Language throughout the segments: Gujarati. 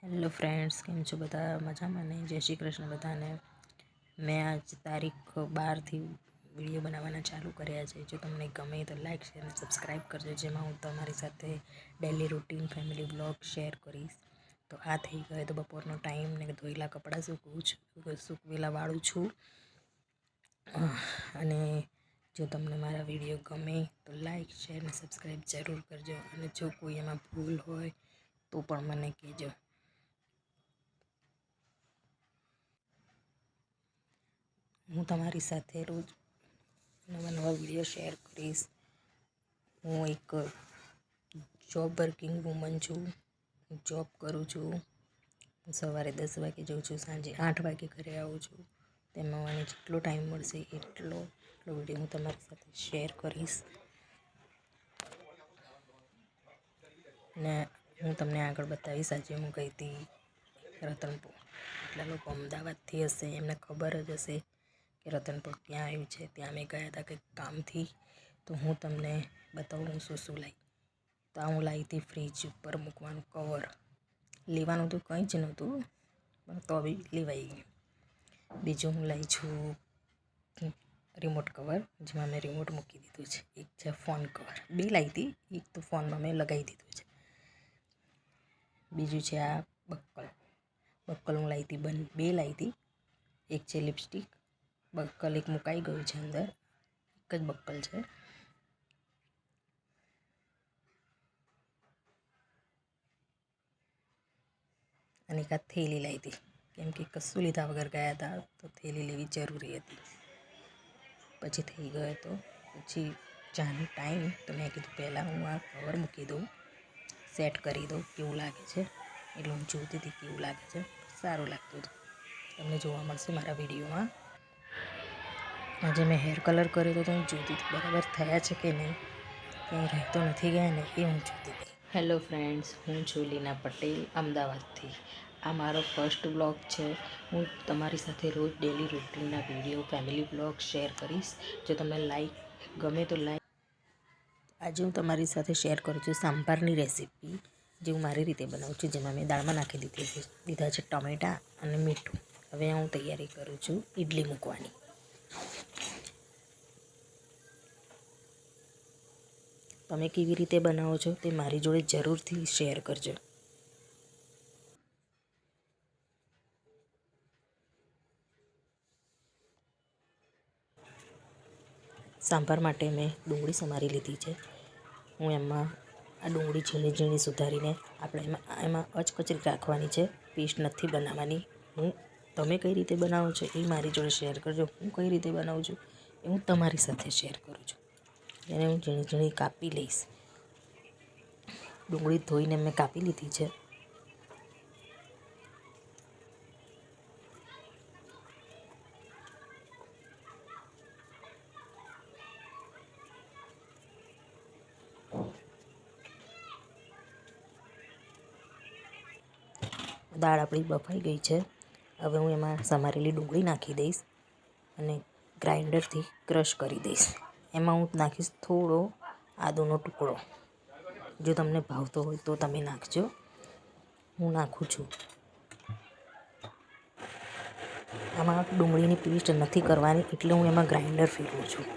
હેલો ફ્રેન્ડ્સ, કેમ છો બધા? મજામાં ને? જય શ્રી કૃષ્ણ બધાને. મેં આજ તારીખ 12થી વિડીયો બનાવવાના ચાલુ કર્યા છે. જો તમને ગમે તો લાઇક શેર અને સબસ્ક્રાઈબ કરજો, જેમાં હું તમારી સાથે daily routine family vlog share કરીશ. તો આ થઈ ગયો તો બપોરનો ટાઈમ ને ધોયેલા કપડાં સૂકવેલા વાળું છું. અને જો તમને મારા વિડીયો ગમે તો લાઇક શેર અને સબસ્ક્રાઈબ જરૂર કરજો. અને જો કોઈ એમાં ભૂલ હોય તો પણ મને કહેજો. હું તમારી સાથે રોજ નવા વિડીયો શેર કરીશ. હું એક જોબ વર્કિંગ વુમન છું. હું જોબ કરું છું. હું સવારે 10 વાગે જાઉં છું, સાંજે 8 વાગે ઘરે આવું છું. તેમાં મને જેટલો ટાઈમ મળશે એટલો વિડીયો હું તમારી સાથે શેર કરીશ. ને હું તમને આગળ બતાવીશ. આજે હું ગઈ હતી રતનપુર. એટલા લોકો અમદાવાદથી હશે, એમને ખબર જ હશે કે રતનપુર ક્યાં આવ્યું છે. ત્યાં અમે ગયા હતા કંઈક કામથી. તો હું તમને બતાવું હું શું લાવી. તો હું લાવી હતી ફ્રીજ ઉપર મૂકવાનું કવર. લેવાનું તો કંઈ જ નહોતું, પણ તો બી લેવાઈ ગયું. બીજું હું લાવી છું રિમોટ કવર, જેમાં મેં રિમોટ મૂકી દીધું છે. એક છે ફોન કવર. બે લાવી હતી, એક તો ફોનમાં મેં લગાવી દીધું છે. બીજું છે આ બક્કલ હું લાવી હતી, બે લાવી હતી. એક છે લિપસ્ટિક બક્કલ, એક મુકાઈ ગયું છે અંદર, એક જ બક્કલ છે. અને એક આ થેલી લાવી હતી, કેમ કે કશું લીધા વગર ગયા હતા તો થેલી લેવી જરૂરી હતી. પછી થઈ ગયો તો પછી ચાનો ટાઈમ, તો મેં કીધું પહેલાં હું આ કવર મૂકી દઉં, સેટ કરી દઉં કેવું લાગે છે. એટલે હું જોતી હતી કેવું લાગે છે. સારું લાગતું હતું. તમને જોવા મળશે મારા વિડીયોમાં. આજે મેં હેર કલર કર્યો હતો તો હું જોતી હતી બરાબર થયા છે કે નહીં, કંઈ રહેતો નથી ગયા ને એ હું જોતી હતી. હેલો ફ્રેન્ડ્સ, હું છું લીના પટેલ, અમદાવાદથી. આ મારો ફર્સ્ટ બ્લોગ છે. હું તમારી સાથે રોજ ડેલી રૂટીનના વિડીયો ફેમિલી બ્લોગ શેર કરીશ. જો તમને ગમે તો લાઈક. આજે હું તમારી સાથે શેર કરું છું સાંભારની રેસીપી, જે હું મારી રીતે બનાવું છું. જેમાં મેં દાળમાં નાખી દીધા છે ટમેટાં અને મીઠું. હવે હું તૈયારી કરું છું ઇડલી મૂકવાની. તમે કેવી રીતે બનાવો છો તે મારી જોડે જરૂરથી શેર કરજો. સાંભાર માટે મેં ડુંગળી સમારી લીધી છે. હું એમાં આ ડુંગળી ઝીણી ઝીણી સુધારીને આપણે એમાં અચકચરી રાખવાની છે, પેસ્ટ નથી બનાવવાની. તમે કઈ રીતે બનાવો છો એ મારી જોડે શેર કરજો. હું કઈ રીતે બનાવું છું એ હું તમારી સાથે શેર કરું છું. એને હું ઝીણી ઝીણી કાપી લઈશ. ડુંગળી ધોઈને મેં કાપી લીધી છે. દાળ આપણી બફાઈ ગઈ છે. હવે હું એમાં સમારેલી ડુંગળી નાખી દઈશ અને ગ્રાઇન્ડરથી ક્રશ કરી દઈશ. એમાં હું નાખીશ થોડો આદુનો ટુકડો. જો તમને ભાવતો હોય તો તમે નાખજો. હું નાખું છું. આમાં ડુંગળીની પેસ્ટ નથી કરવાની, એટલે હું એમાં ગ્રાઇન્ડર ફેરવું છું.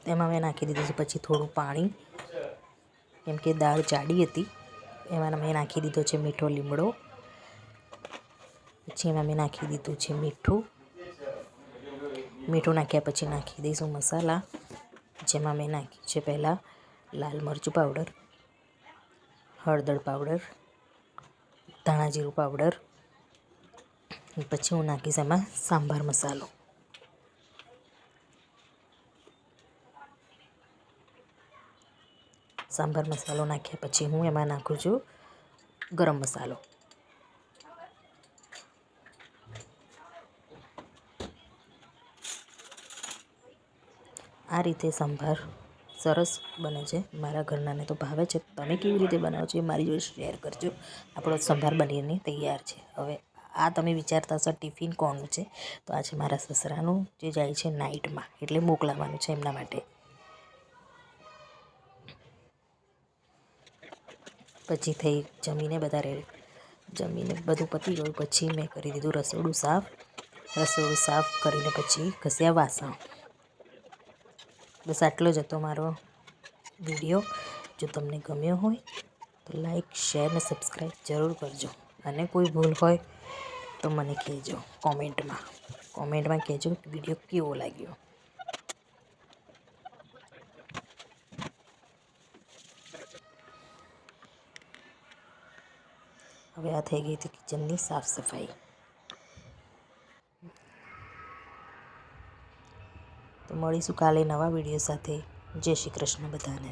તેમાં મેં નાખી દીધું છે પછી થોડું પાણી, કેમ કે દાળ જાડી હતી. એમાં મેં નાખી દીધો છે મીઠો લીમડો. પછી એમાં મેં નાખી દીધું છે મીઠું. મીઠું નાખ્યા પછી નાખી દઈશું મસાલા, જેમાં મેં નાખ્યું છે પહેલાં લાલ મરચું પાવડર, હળદર પાવડર, ધાણા જીરું પાવડર. પછી હું નાખીશ એમાં સાંભાર મસાલો. સાંભાર મસાલો નાખ્યા પછી હું એમાં નાખું છું ગરમ મસાલો. આ રીતે સંભાર સરસ બને છે, મારા ઘરનાને તો ભાવે છે. તમે કેવી રીતે બનાવો છો એ મારી જોડે શેર કરજો. આપણો સંભાર બનીને તૈયાર છે. હવે આ તમે વિચારતા હશો ટિફિન કોનું છે, તો આ છે મારા સસરાનું, જે જાય છે નાઇટમાં, એટલે મોકલાવાનું છે એમના માટે. પછી થઈ જમીને બધા જમીને બધું પતી ગયું પછી મેં કરી દીધું રસોડું સાફ કરીને પછી ઘસ્યા વાસણ. બસ આટલો જ હતો મારો વિડીયો. જો તમને ગમ્યો હોય તો લાઈક, શેર ને સબસ્ક્રાઈબ જરૂર કરજો. અને કોઈ ભૂલ હોય તો મને કહેજો કોમેન્ટમાં કહેજો વિડીયો કેવો લાગ્યો. હવે આ થઈ ગઈ હતી કિચનની સાફ સફાઈ. તો મળીશું કાલે નવા વિડીયો સાથે. જય શ્રી કૃષ્ણ બધાને.